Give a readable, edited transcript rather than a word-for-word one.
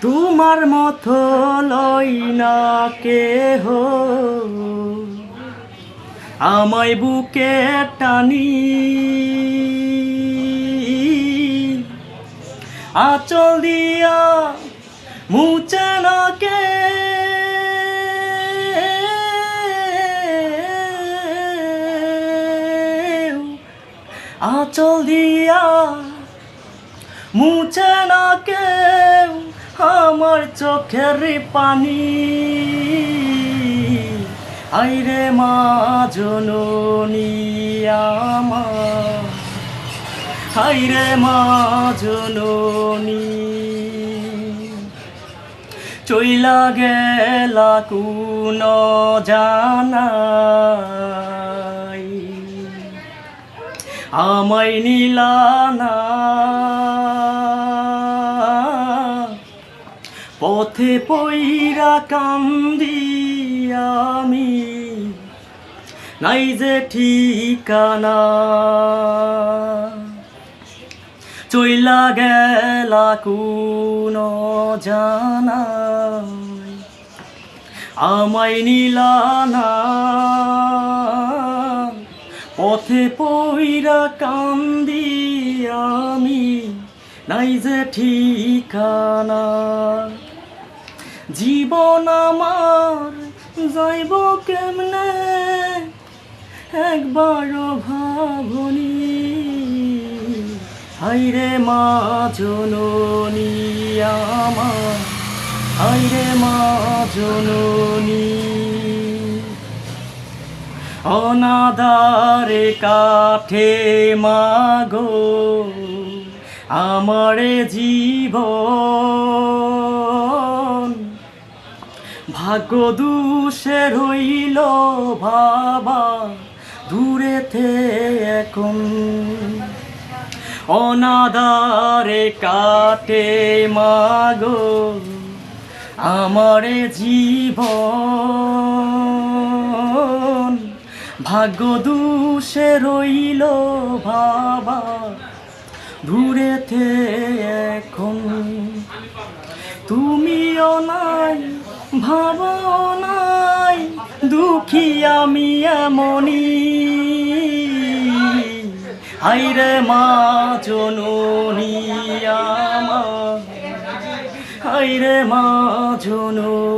তোমার মতো লই না কেহ আমায় বুকে টানি, আঁচল দিয়া মুছে না কে আঁচল দিয়া মুছে না কেউ আমার চোখের পানি। আইরে মা জননী আমার, আইরে মা জননী, চইলা গেলা কোন জানাই, আমায় নিলা না। পথে পইরা কান্দি আমি, নাই যে ঠিকানা। চইলা গেলা কোন জানাই, আমায় নিলা না। পথে পইরা কান্দি আমি, নাই যে ঠিকানা। জীবন আমার যাইব কেমনে একবারও ভাবনি। হাইরে মা জননী আমার, হাইরে মা জননী, অনাদারে কাঠে মাগো আমারে জীবন। ভাগ্য দুষে রইল ভাবা দূরেতে এখন, অনাদারে কাটে মাগো আমারে জীবন। ভাগ্য দুষে রইল ভাবা দূরেতে এখন। তুমিও নাই ভাবও নাই দুঃখী আমি এমনি। হাইরে মা জননী আমার, হাইরে মা জননী।